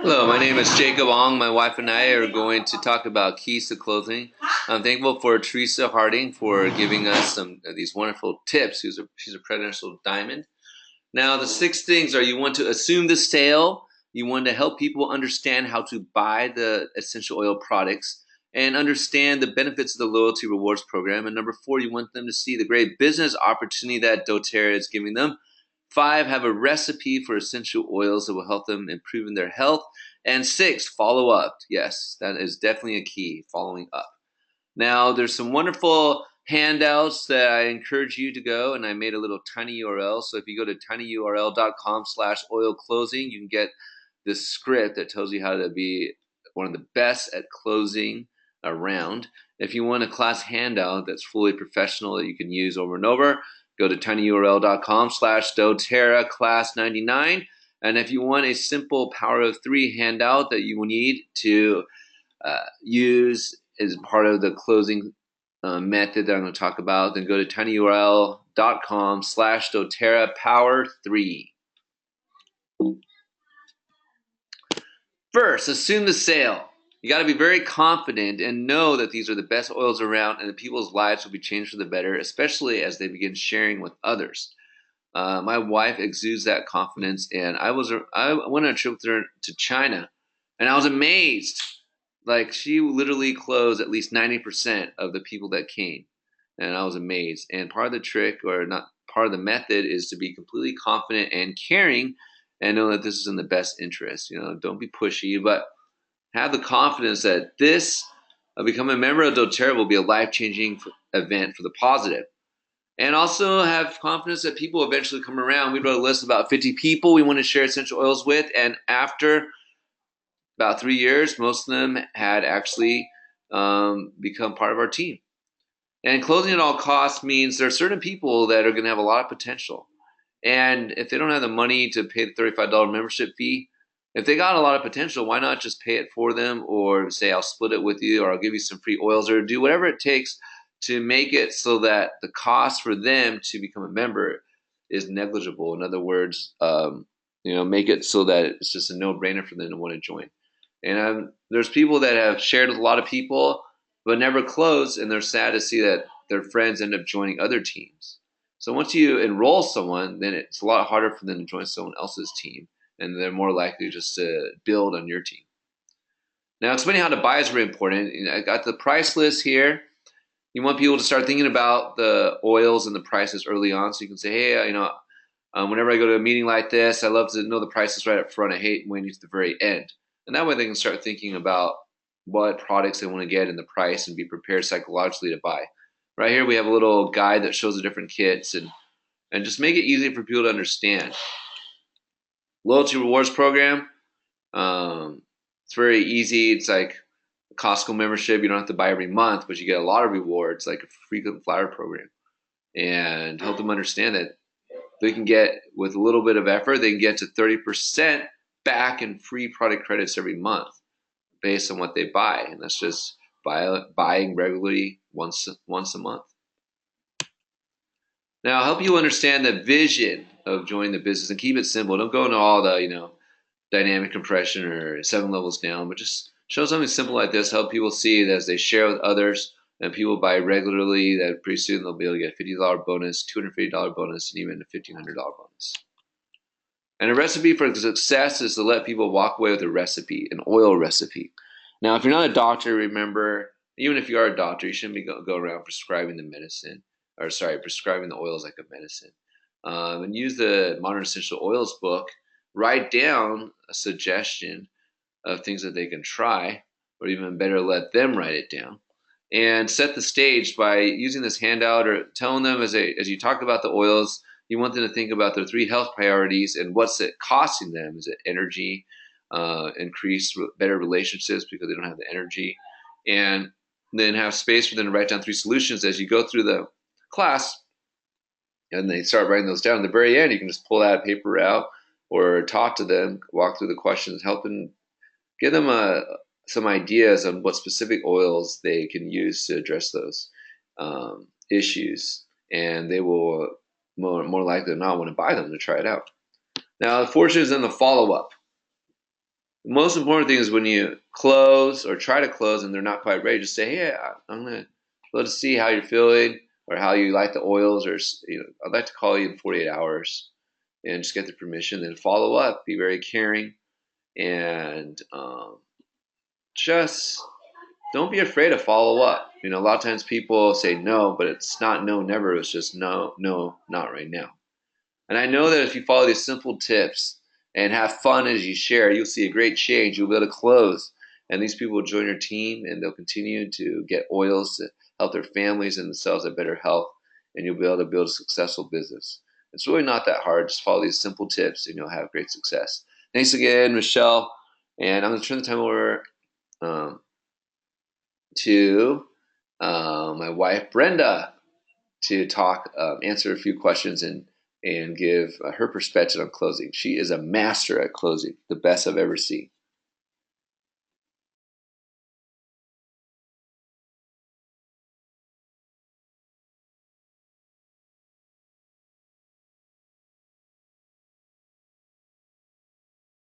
Hello, my name is Jacob Ong. My wife and I are going to talk about keys to clothing. I'm thankful for Teresa Harding for giving us some of these wonderful tips. She's a presidential diamond. Now, the 6 things are: you want to assume the sale, you want to help people understand how to buy the essential oil products, and understand the benefits of the loyalty rewards program. And number 4, you want them to see the great business opportunity that doTERRA is giving them. 5, have a recipe for essential oils that will help them improve in their health. And 6, follow up. Yes, that is definitely a key, following up. Now, there's some wonderful handouts that I encourage you to go, and I made a little tiny URL. So if you go to tinyurl.com/oil closing, you can get this script that tells you how to be one of the best at closing around. If you want a class handout that's fully professional that you can use over and over, go to tinyurl.com/doTERRA class 99. And if you want a simple Power of 3 handout that you will need to use as part of the closing method that I'm going to talk about, then go to tinyurl.com/doTERRA Power 3. First, assume the sale. You got to be very confident and know that these are the best oils around and that people's lives will be changed for the better, especially as they begin sharing with others. My wife exudes that confidence, and I went on a trip with her to China, and I was amazed. Like, she literally closed at least 90% of the people that came, and I was amazed. And part of the trick, or not part of the method, is to be completely confident and caring, and know that this is in the best interest. Don't be pushy, but have the confidence that this becoming a member of doTERRA will be a life-changing event for the positive. And also have confidence that people will eventually come around. We wrote a list of about 50 people we want to share essential oils with, and after about 3 years, most of them had actually become part of our team. And closing at all costs means there are certain people that are going to have a lot of potential. And if they don't have the money to pay the $35 membership fee, if they got a lot of potential, why not just pay it for them, or say, I'll split it with you, or I'll give you some free oils, or do whatever it takes to make it so that the cost for them to become a member is negligible. In other words, make it so that it's just a no-brainer for them to want to join. And there's people that have shared with a lot of people but never closed, and they're sad to see that their friends end up joining other teams. So once you enroll someone, then it's a lot harder for them to join someone else's team, and they're more likely just to build on your team. Now, explaining how to buy is very important. I got the price list here. You want people to start thinking about the oils and the prices early on, so you can say, hey, whenever I go to a meeting like this, I love to know the prices right up front. I hate waiting to the very end. And that way they can start thinking about what products they want to get and the price, and be prepared psychologically to buy. Right here we have a little guide that shows the different kits, and just make it easy for people to understand. Loyalty rewards program. It's very easy. It's like a Costco membership. You don't have to buy every month, but you get a lot of rewards, like a frequent flyer program, and help them understand that they can get, with a little bit of effort, they can get to 30% back in free product credits every month based on what they buy. And that's just buying regularly once a month. Now, I'll help you understand the vision of joining the business, and keep it simple. Don't go into all the, dynamic compression or 7 levels down, but just show something simple like this. Help people see that as they share with others and people buy regularly, that pretty soon they'll be able to get a $50 bonus, $250 bonus, and even a $1,500 bonus. And a recipe for success is to let people walk away with a recipe, an oil recipe. Now, if you're not a doctor, remember, even if you are a doctor, you shouldn't be go around prescribing the medicine, prescribing the oils like a medicine. And use the Modern Essential Oils book. Write down a suggestion of things that they can try, or even better, let them write it down. And set the stage by using this handout, or telling them as you talk about the oils, you want them to think about their 3 health priorities and what's it costing them. Is it energy, better relationships because they don't have the energy, and then have space for them to write down 3 solutions as you go through the class. And they start writing those down. At the very end, you can just pull that paper out or talk to them, walk through the questions, help them, give them some ideas on what specific oils they can use to address those issues, and they will more likely than not want to buy them to try it out. Now, the fortune is in the follow up. The most important thing is when you close or try to close and they're not quite ready, just say, "Hey, I'm gonna let us see how you're feeling or how you like the oils, or I'd like to call you in 48 hours," and just get the permission. Then follow up. Be very caring and just don't be afraid to follow up. A lot of times people say no, but it's not no, never. It's just no, no, not right now. And I know that if you follow these simple tips and have fun as you share, you'll see a great change. You'll be able to close, and these people will join your team, and they'll continue to get oils to help their families and themselves have better health, and you'll be able to build a successful business. It's really not that hard. Just follow these simple tips, and you'll have great success. Thanks again, Michelle. And I'm going to turn the time over um, to my wife, Brenda, to talk, answer a few questions, and give her perspective on closing. She is a master at closing, the best I've ever seen.